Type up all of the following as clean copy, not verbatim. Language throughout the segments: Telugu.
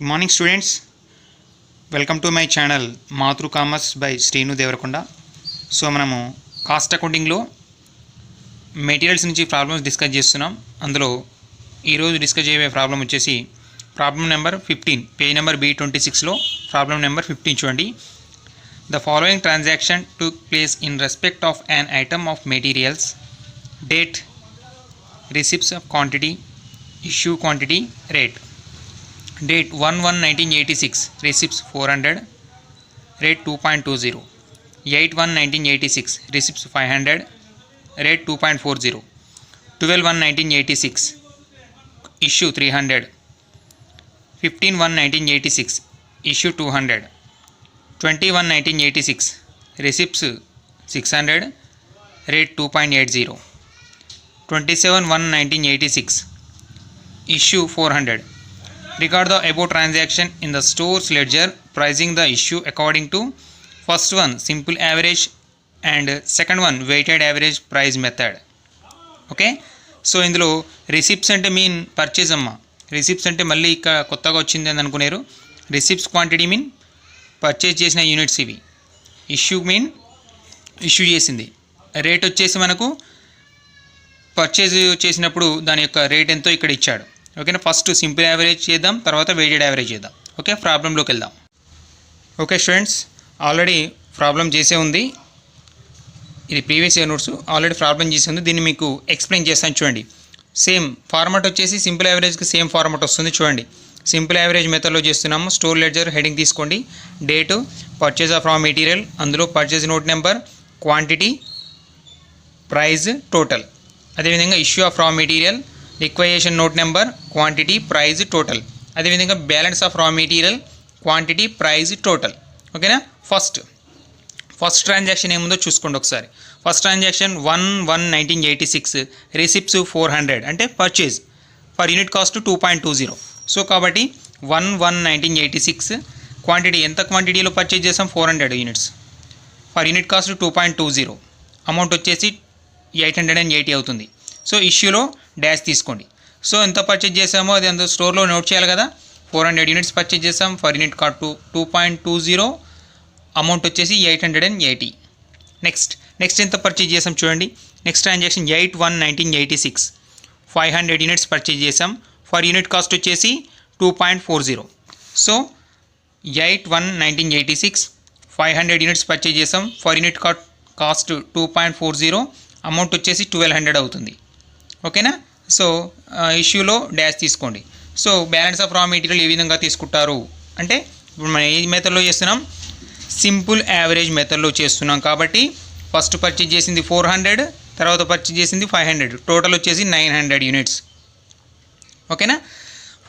Good morning students, welcome to my channel Matru Commerce by Sreenu Devarakonda. So మనము కాస్ట్ అకౌంటింగ్లో మెటీరియల్స్ నుంచి ప్రాబ్లమ్స్ డిస్కస్ చేస్తున్నాం. అందులో ఈరోజు డిస్కస్ చేయబోయే ప్రాబ్లం వచ్చేసి ప్రాబ్లం నెంబర్ 15 పేజ్ నెంబర్ B26లో ప్రాబ్లం నెంబర్ 15 చూడండి. The following transaction took place in respect of an item of materials, date, receipts of quantity, issue quantity, rate. Date 1/1/1986, receipts 400, rate 2.20. 8/1/1986, receipts 500, rate 2.40. 12/1/1986, issue 300. 15/1/1986, issue 200. 20/1/1986, receipts 600, rate 2.80. 27/1/1986, issue 400. Record the above transaction in the store's ledger, pricing the issue according to first one simple average and second one weighted average price method. Okay, so ఇందులో రిసిప్ట్స్ అంటే మీన్ పర్చేజ్ అమ్మ. రిసిప్ట్స్ అంటే మళ్ళీ ఇక్కడ కొత్తగా వచ్చింది అని అనుకున్నారు. రిసిప్ట్స్ క్వాంటిటీ మీన్ పర్చేజ్ చేసిన యూనిట్స్ ఇవి. ఇష్యూ మీన్ ఇష్యూ చేసింది. రేట్ వచ్చేసి మనకు పర్చేజ్ చేసినప్పుడు దాని యొక్క రేట్ ఎంతో ఇక్కడ ఇచ్చాడు. ఓకేనా, ఫస్ట్ సింపుల్ యావరేజ్ చేద్దాం, తర్వాత వెయిటెడ్ యావరేజ్ చేద్దాం. ఓకే, ప్రాబ్లంలోకి వెళ్దాం. ఓకే స్టూడెంట్స్, ఆల్రెడీ ప్రాబ్లం చేసే ఉంది. ఇది previous year notes, already problem చేసే ఉంది. దీన్ని మీకు ఎక్స్ప్లెయిన్ చేస్తాను చూడండి. సేమ్ ఫార్మాట్ వచ్చేసి సింపుల్ యావరేజ్కి సేమ్ ఫార్మాట్ వస్తుంది చూడండి. సింపుల్ యావరేజ్ మెథడ్లో చేస్తున్నాము. స్టోర్ లెడ్జర్ హెడింగ్ తీసుకోండి. Date, purchase of raw material, అందులో purchase note number, quantity, price, total. అదేవిధంగా issue of raw material, requisition note number, quantity, price, total. అదేవిధంగా balance of raw material, quantity, price, total. ఓకేనా, ఫస్ట్ ట్రాన్సాక్షన్ ఏముందో చూసుకోండి ఒకసారి. ఫస్ట్ ట్రాన్సాక్షన్ 1/1/1986, రిసిప్ట్స్ 400 అంటే purchase per unit cost 2.20. So కాబట్టి 1/1/1986 క్వాంటిటీ, ఎంత క్వాంటిటీలో పర్చేజ్ చేసాం 400 units per unit cost 2.20. Amount వచ్చేసి 880 అవుతుంది. సో ఇష్యూలో డాష్ తీసుకోండి. సో ఎంత పర్చేజ్ చేసామో అది అంత స్టోర్లో నోట్ చేయాలి కదా. 400 యూనిట్స్ పర్చేజ్ చేసాం ఫర్ యూనిట్ కాస్ట్ 2.20, అమౌంట్ వచ్చేసి 880. నెక్స్ట్ ఎంత పర్చేజ్ చేసాం చూడండి. నెక్స్ట్ ట్రాన్సాక్షన్ 8/1/1986, 500 యూనిట్స్ పర్చేజ్ చేసాం ఫర్ యూనిట్ కాస్ట్ వచ్చేసి 2.40. సో 8/1/1986, 500 యూనిట్స్ పర్చేజ్ చేసాం ఫర్ యూనిట్ కాస్ట్ 2.40, అమౌంట్ వచ్చేసి 1200 అవుతుంది. ఓకేనా, సో ఇష్యూలో డాష్ తీసుకోండి. So balance of raw material ఏ విధంగా తీసుకుంటారు అంటే, ఇప్పుడు మనం ఏ మెథడ్లో చేస్తున్నాం, సింపుల్ యావరేజ్ మెథడ్లో చేస్తున్నాం. కాబట్టి ఫస్ట్ పర్చేజ్ చేసింది 400, తర్వాత పర్చేజ్ చేసింది 500, టోటల్ వచ్చేసి 900 యూనిట్స్. ఓకేనా,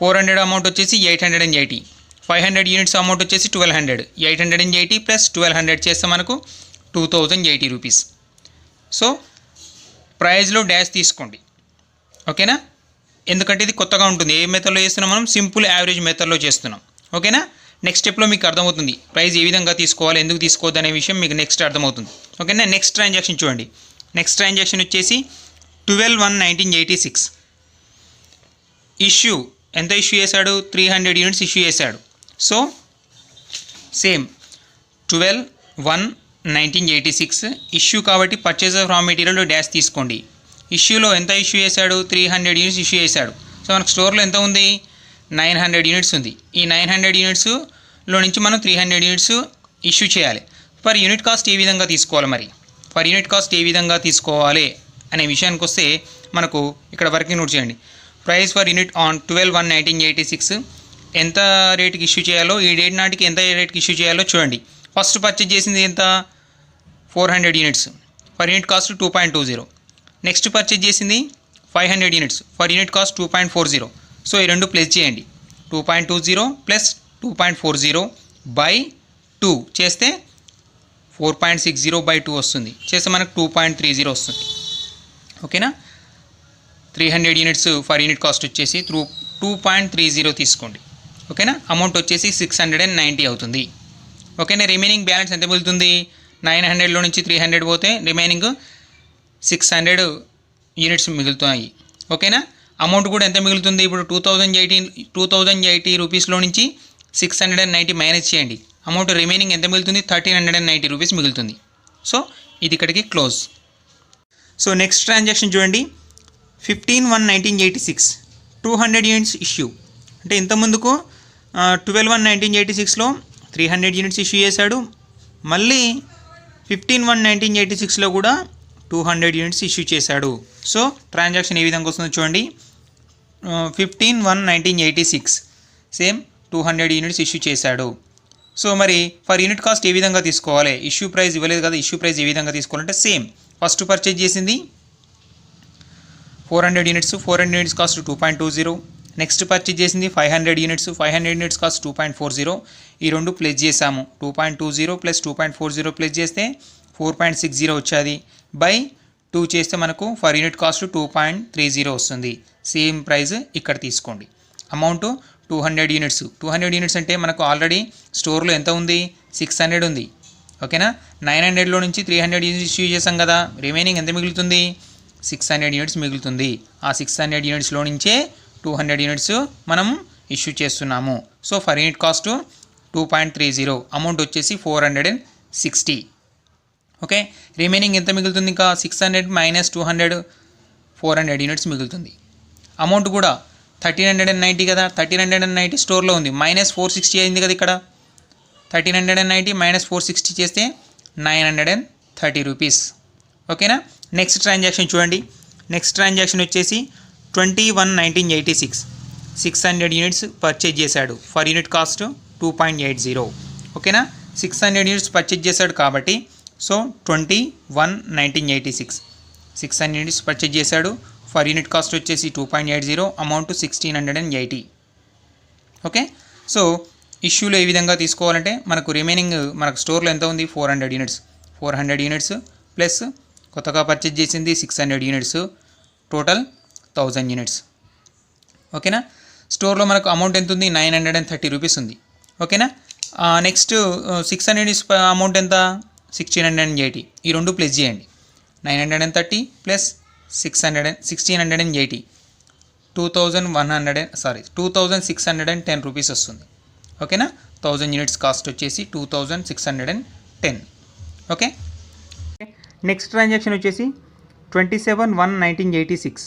400 అమౌంట్ వచ్చేసి 880, 500 యూనిట్స్ అమౌంట్ వచ్చేసి 1200. 880 ప్లస్ 1200 చేస్తే మనకు 2080 రూపీస్. సో ప్రైజ్లో డాష్ తీసుకోండి. ఓకేనా, ఎందుకంటే ఇది కొత్తగా ఉంటుంది. ఏ మెథడ్లో చేస్తున్నాం మనం, సింపుల్ యావరేజ్ మెథడ్లో చేస్తున్నాం. ఓకేనా, నెక్స్ట్ స్టెప్లో మీకు అర్థమవుతుంది ప్రైజ్ ఏ విధంగా తీసుకోవాలి, ఎందుకు తీసుకోవద్దు అనే విషయం మీకు నెక్స్ట్ అర్థమవుతుంది. ఓకేనా, నెక్స్ట్ ట్రాన్సాక్షన్ చూడండి. నెక్స్ట్ ట్రాన్సాక్షన్ వచ్చేసి 12/1/1986, ఇష్యూ ఎంత ఇష్యూ చేశాడు, 300 యూనిట్స్ ఇష్యూ చేశాడు. సో సేమ్ 12/1/1986 ఇష్యూ కాబట్టి purchase of raw material dash తీసుకోండి. ఇష్యూలో ఎంత ఇష్యూ చేశాడు, 300 యూనిట్స్ ఇష్యూ చేశాడు. సో మనకు స్టోర్లో ఎంత ఉంది, 900 యూనిట్స్ ఉంది. ఈ 900 యూనిట్స్లో నుంచి మనం 300 యూనిట్స్ ఇష్యూ చేయాలి. ఫర్ యూనిట్ కాస్ట్ ఏ విధంగా తీసుకోవాలి, మరి ఫర్ యూనిట్ కాస్ట్ ఏ విధంగా తీసుకోవాలి అనే విషయానికి వస్తే మనకు ఇక్కడ వర్కింగ్ నోట్ చేయండి. ప్రైస్ ఫర్ యూనిట్ ఆన్ 12/1/1986 ఎంత రేట్కి ఇష్యూ చేయాలో, ఈ డేట్ నాటికి ఎంత రేట్కి ఇష్యూ చేయాలో చూడండి. ఫస్ట్ పర్చేజ్ చేసింది ఎంత, 400 units per unit cost 2.20. Next purchase చేసింది 500 units per unit cost 2.40. So ఈ రెండు ప్లస్ చేయండి. 2.20 ప్లస్ 2.40 బై 2 చేస్తే 4.60 బై 2 వస్తుంది. చేస్తే మనకు 2.30 వస్తుంది. ఓకేనా, 300 యూనిట్స్ ఫర్ యూనిట్ కాస్ట్ వచ్చేసి 2.30 తీసుకోండి. ఓకేనా, అమౌంట్ వచ్చేసి 690 అవుతుంది. ఓకేనా, రిమైనింగ్ బ్యాలెన్స్ ఎంత మిగులుతుంది, 900లో నుంచి 300 పోతే రిమైనింగ్ 600 యూనిట్స్ మిగులుతాయి. ఓకేనా, అమౌంట్ కూడా ఎంత మిగులుతుంది, ఇప్పుడు 2080 రూపీస్లో నుంచి 690 మైనస్ చేయండి, అమౌంట్ రిమైనింగ్ ఎంత మిగులుతుంది, 1390 రూపీస్ మిగులుతుంది. సో ఇది ఇక్కడికి క్లోజ్. సో నెక్స్ట్ ట్రాన్సాక్షన్ చూడండి, 15/1/1986 200 యూనిట్స్ ఇష్యూ. అంటే ఇంతకుముందుకు 12/1/1986లో 300 యూనిట్స్ ఇష్యూ చేశాడు, మళ్ళీ 15/1/1986లో కూడా 200 యూనిట్స్ ఇష్యూ చేశాడు. సో ట్రాన్సాక్షన్ ఏ విధంగా వస్తుందో చూడండి, 15/1/1986 సేమ్ 200 యూనిట్స్ ఇష్యూ చేశాడు. సో మరి ఫర్ యూనిట్ కాస్ట్ ఏ విధంగా తీసుకోవాలి, ఇష్యూ ప్రైస్ ఇవ్వలేదు కదా, ఇష్యూ ప్రైస్ ఏ విధంగా తీసుకోవాలంటే సేమ్ ఫస్ట్ పర్చేజ్ చేసింది 400 units, 400 units cost 2.20. Next purchase చేసింది 500 యూనిట్స్, 500 యూనిట్స్ కాస్ట్ 2.40. ఈ రెండు ప్లస్ చేసాము, 2.20 ప్లస్ 2.40 ప్లస్ చేస్తే 4.60 వచ్చేది, బై 2 చేస్తే మనకు ఫర్ యూనిట్ కాస్ట్ 2.30 వస్తుంది. సేమ్ ప్రైస్ ఇక్కడ తీసుకోండి. అమౌంట్ 200 యూనిట్స్, 200 యూనిట్స్ అంటే మనకు ఆల్రెడీ స్టోర్లో ఎంత ఉంది, 600 ఉంది. ఓకేనా, 900లో నుంచి 300 యూనిట్స్ ఇష్యూ చేసాం కదా, రిమైనింగ్ ఎంత మిగులుతుంది, 600 యూనిట్స్ మిగులుతుంది. ఆ 600 యూనిట్స్లో నుంచే 200 యూనిట్స్ మనం ఇష్యూ చేస్తున్నాము. So per unit cost 2.30, amount వచ్చేసి 460. ఓకే, రిమైనింగ్ ఎంత మిగులుతుంది, ఇంకా 600 మైనస్ 200 400 యూనిట్స్ మిగులుతుంది. అమౌంట్ కూడా 1390 కదా, 1390 స్టోర్లో ఉంది, మైనస్ 460 అయింది కదా ఇక్కడ, 1390 మైనస్ 460 చేస్తే 930 రూపీస్. ఓకేనా, నెక్స్ట్ ట్రాన్సాక్షన్ చూడండి, నెక్స్ట్ ట్రాన్సాక్షన్ వచ్చేసి 20/1/1986 600 యూనిట్స్ పర్చేజ్ చేశాడు, ఫర్ యూనిట్ కాస్ట్ 2.80. ఓకేనా, 600 యూనిట్స్ పర్చేజ్ చేశాడు కాబట్టి సో 20/1/1986 600 యూనిట్స్ పర్చేజ్ చేశాడు, ఫర్ యూనిట్ కాస్ట్ వచ్చేసి 2.80, అమౌంట్ 1680. ఓకే, సో ఇష్యూలో ఏ విధంగా తీసుకోవాలంటే మనకు రిమైనింగ్ మనకు స్టోర్లో ఎంత ఉంది, 400 యూనిట్స్, 400 యూనిట్స్ ప్లస్ కొత్తగా పర్చేజ్ చేసింది 600 యూనిట్స్, టోటల్ 1000 యూనిట్స్. ఓకేనా, స్టోర్లో మనకు అమౌంట్ ఎంత ఉంది, 930 రూపీస్ ఉంది. ఓకేనా, నెక్స్ట్ 600 యూనిట్స్ అమౌంట్ ఎంత, 1680. ఈ రెండు ప్లస్ చేయండి, 930 ప్లస్ 1680 2610 రూపీస్ వస్తుంది. ఓకేనా, 1000 యూనిట్స్ కాస్ట్ వచ్చేసి 2610. ఓకే, నెక్స్ట్ ట్రాన్సాక్షన్ వచ్చేసి 27/1/1986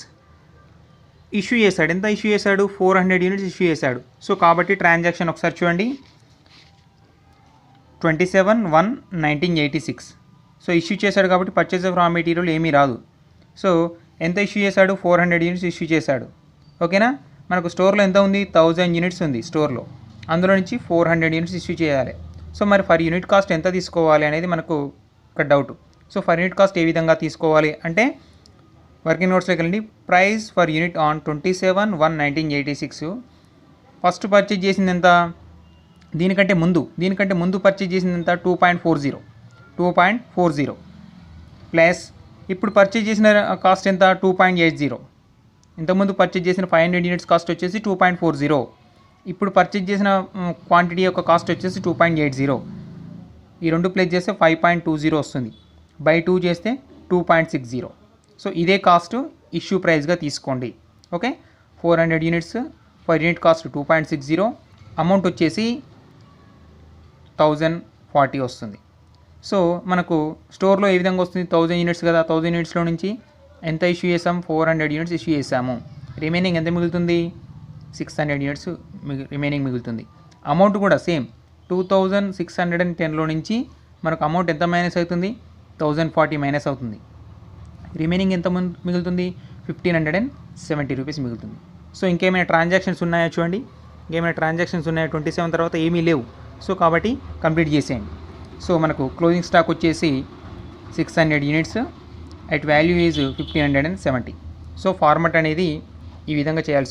ఇష్యూ చేశాడు. ఎంత ఇష్యూ చేశాడు, 400 యూనిట్స్ ఇష్యూ చేశాడు. సో కాబట్టి ట్రాన్సాక్షన్ ఒకసారి చూడండి, 27/1/1986 సో ఇష్యూ చేశాడు కాబట్టి పర్చేజ్ ఆఫ్ రా మెటీరియల్ ఏమీ రాదు. సో ఎంత ఇష్యూ చేశాడు, 400 యూనిట్స్ ఇష్యూ చేశాడు. ఓకేనా, మనకు స్టోర్లో ఎంత ఉంది, 1000 యూనిట్స్ ఉంది స్టోర్లో, అందులో నుంచి 400 యూనిట్స్ ఇష్యూ చేయాలి. సో మరి ఫర్ యూనిట్ కాస్ట్ ఎంత తీసుకోవాలి అనేది మనకు ఒక doubt. So per unit cost ఏ విధంగా తీసుకోవాలి అంటే వర్కింగ్ నోట్స్లోకి వెళ్ళండి, price per unit on 27/1/1986 first purchase చేసింది ఎంత, దీనికంటే ముందు పర్చేజ్ చేసింది ఎంత, 2.40 ప్లస్ ఇప్పుడు పర్చేజ్ చేసిన కాస్ట్ ఎంత, 2.80. ఇంతకుముందు పర్చేజ్ చేసిన 500 యూనిట్స్ కాస్ట్ వచ్చేసి 2.40, ఇప్పుడు పర్చేజ్ చేసిన క్వాంటిటీ యొక్క కాస్ట్ వచ్చేసి 2.80. ఈ రెండు ప్లస్ చేస్తే 5.20 వస్తుంది, బై 2 చేస్తే 2.60. సో ఇదే కాస్ట్ ఇష్యూ ప్రైస్గా తీసుకోండి. Okay, 400 units per unit cost 2.60, amount వచ్చేసి 1040 వస్తుంది. సో మనకు స్టోర్లో ఏ విధంగా వస్తుంది, 1000 యూనిట్స్ కదా, 1000 యూనిట్స్లో నుంచి ఎంత ఇష్యూ చేసాం, 400 యూనిట్స్ ఇష్యూ చేసాము, రిమైనింగ్ ఎంత మిగులుతుంది, 600 యూనిట్స్ రిమైనింగ్ మిగులుతుంది. అమౌంట్ కూడా సేమ్ 2610లో నుంచి మనకు అమౌంట్ ఎంత మైనస్ అవుతుంది, 1040 మైనస్ అవుతుంది, రిమైనింగ్ ఎంత మిగులుతుంది, 1570 రూపీస్ మిగులుతుంది. సో ఇంకేమైనా ట్రాన్సాక్షన్స్ ఉన్నాయా చూడండి, ఇంకేమైనా ట్రాన్సాక్షన్స్ ఉన్నాయా, 27 తర్వాత ఏమీ లేవు. సో కాబట్టి కంప్లీట్ చేసేయండి. సో మనకు క్లోజింగ్ స్టాక్ వచ్చేసి 600 units at value is 1570. So format అనేది ఈ విధంగా చేయాల్సి